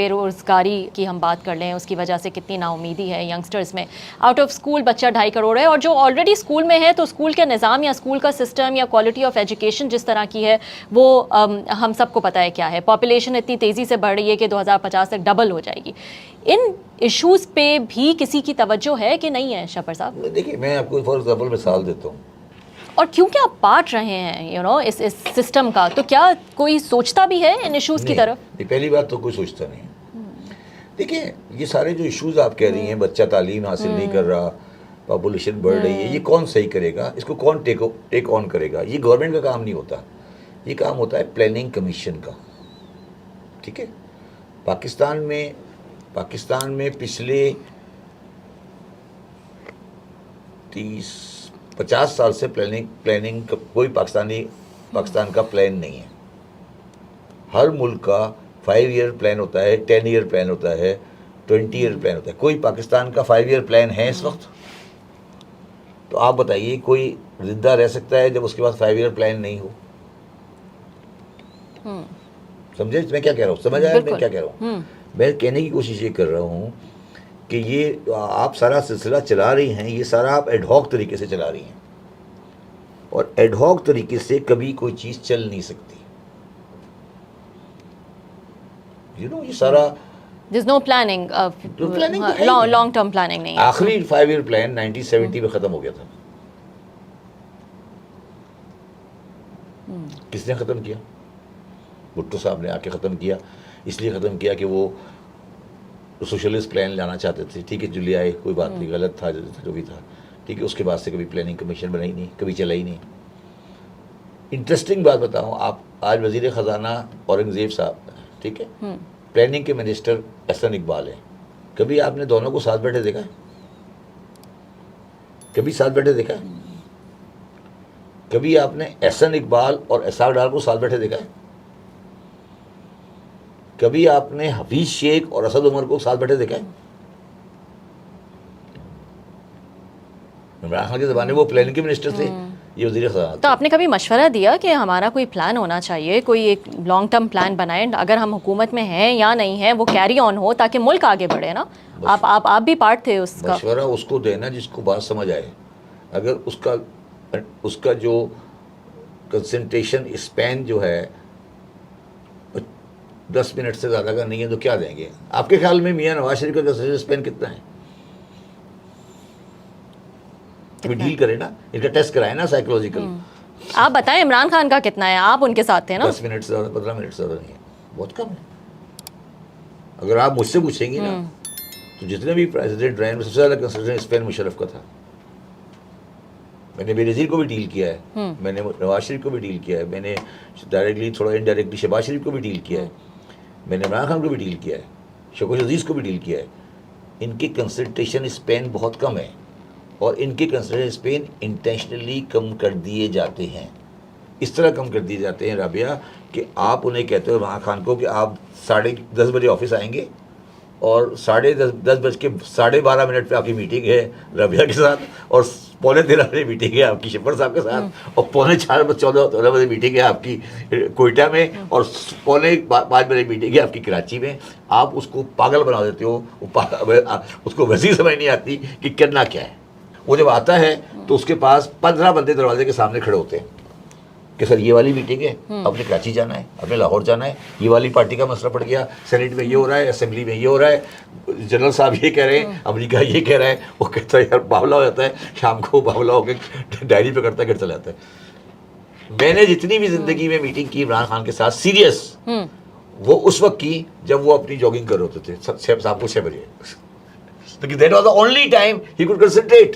बेरोज़गारी की हम बात कर लें, उसकी वजह से कितनी नाउमीदी है यंगस्टर्स में। आउट ऑफ स्कूल बच्चा 2.5 करोड़ है, और जो ऑलरेडी स्कूल में है तो स्कूल के निज़ाम या स्कूल का सिस्टम या क्वालिटी ऑफ एजुकेशन जिस तरह की है वो हम सबको पता है क्या है। पॉपुलेशन इतनी तेज़ी से बढ़ रही है कि 2050 तक डबल हो जाएगी। इन इश्यूज़ पे भी किसी की तवज्जो है कि नहीं है शफर साहब? देखिए, मैं आपको फॉर एग्जाम्पल मिसाल देता हूँ। और क्योंकि आप बांट रहे हैं इस सिस्टम का, तो क्या कोई सोचता भी है इन इश्यूज़ की तरफ? पहली बात तो कोई सोचता नहीं है। देखिए, ये सारे जो इश्यूज आप कह रही हैं, बच्चा तालीम हासिल नहीं कर रहा, पॉपुलेशन बढ़ रही है, ये कौन सही करेगा, इसको कौन टेक ऑन करेगा? ये गवर्नमेंट का काम नहीं होता, ये काम होता है प्लानिंग कमीशन का। ठीक है, पाकिस्तान में पिछले 30-50 साल से प्लानिंग कोई पाकिस्तान का प्लान नहीं है। हर मुल्क का 5 ईयर प्लान होता है, 10 ईयर प्लान होता है, 20 ईयर प्लान होता है। कोई पाकिस्तान का 5 ईयर प्लान है इस वक्त? तो आप बताइए, कोई जिंदा रह सकता है जब उसके पास 5 ईयर प्लान नहीं हो? समझे मैं क्या कह रहा हूँ? समझ आया मैं क्या कह रहा हूँ? मैं कहने की कोशिश ये कर रहा हूँ कि ये आप सारा सिलसिला चला रही हैं, ये सारा आप एडहॉक तरीके से चला रही हैं, और एडहॉक तरीके से कभी कोई चीज़ चल नहीं सकती। ये सारा There's no planning, long term planning नहीं है। आखिरी 5 ईयर प्लान 1970 में ख़त्म हो गया था। किसने ख़त्म किया? भुट्टो साहब ने आके ख़त्म किया। इसलिए ख़त्म किया कि वो सोशलिस्ट प्लान लाना चाहते थे। ठीक है, जो ले आए, कोई बात नहीं, गलत था जो भी था। ठीक है, उसके बाद से कभी प्लानिंग कमीशन बनाई नहीं, कभी चला ही नहीं। इंटरेस्टिंग बात बताऊँ, आप आज वज़ीर ख़जाना औरंगज़ेब साहब, ठीक है, प्लानिंग के मिनिस्टर एहसन इकबाल हैं। कभी आपने दोनों को साथ बैठे देखा है? कभी साथ बैठे देखा है? कभी आपने एहसन इकबाल और एसार डार को साथ बैठे देखा है? कभी आपने हफीज शेख और असद उमर को साथ बैठे देखा है? इमरान खान के ज़माने वो प्लानिंग के मिनिस्टर थे, ये वज़ीर ख़ज़ाना। तो आपने कभी मशवरा दिया कि हमारा कोई प्लान होना चाहिए, कोई एक लॉन्ग टर्म प्लान बनाएं, अगर हम हुकूमत में हैं या नहीं हैं वो कैरी ऑन हो, ताकि मुल्क आगे बढ़े ना? आप भी पार्ट थे उसका। मशवरा उसको देना जिसको बात समझ आए। अगर उसका जो कंसंट्रेशन स्पैन जो है 10 मिनट से ज़्यादा का नहीं है तो क्या देंगे? आपके ख्याल में मियाँ नवाज शरीफ का कंसंट्रेशन स्पैन कितना है? डील करें ना, इनका टेस्ट कराए ना साइकोलॉजिकल। आप बताएं इमरान खान का कितना है? आप उनके साथ थे ना। 10 मिनट से ज़्यादा, 15 मिनट से ज़्यादा नहीं है, बहुत कम है। अगर आप मुझसे पूछेंगी ना, तो जितने भी प्रेसिडेंट रहे, सबसे ज़्यादा कंसंट्रेशन स्पेन मुशर्रफ का था। मैंने बेनज़ीर को भी डील किया है, मैंने नवाज शरीफ को भी डील किया है, मैंने डायरेक्टली थोड़ा इनडायरेक्टली शहबाज शरीफ को भी डील किया है, मैंने इमरान खान को भी डील किया है, शौकत अजीज़ को भी डील किया है। इनके कंसंट्रेशन स्पेन बहुत कम है, और इनके कंसंट्रेशन स्पेन इंटेंशनली कम कर दिए जाते हैं। इस तरह कम कर दिए जाते हैं राबिया, कि आप उन्हें कहते हो इमरान खान को कि आप 10:30 बजे ऑफिस आएंगे, और 10:12 पे आपकी मीटिंग है राबिया के साथ, और 13:15 बजे मीटिंग है आपकी शफर साहब के साथ, और 14:45 बजे मीटिंग है आपकी कोयटा में, और 4:45 बजे मीटिंग है आपकी कराची में। आप उसको पागल बना देते हो, उसको वैसी समझ नहीं आती कि करना क्या है। वो जब आता है तो उसके पास 15 बंदे दरवाजे के सामने खड़े होते हैं कि सर ये वाली मीटिंग है, अपने कराची जाना है, अपने लाहौर जाना है, ये वाली पार्टी का मसला पड़ गया, सेनेट में ये हो रहा है, असेंबली में ये हो रहा है, जनरल साहब ये कह रहे हैं, अमेरिका ये कह रहा है। वो कहता है यार बावला हो जाता है, शाम को बावला होकर डायरी पे करता घर चला जाता है। मैंने जितनी भी ज़िंदगी में मीटिंग की इमरान खान के साथ सीरियस, वो उस वक्त की जब वो अपनी जॉगिंग कर रहे होते थे शाम को 6 बजे, because that was the only time he could concentrate.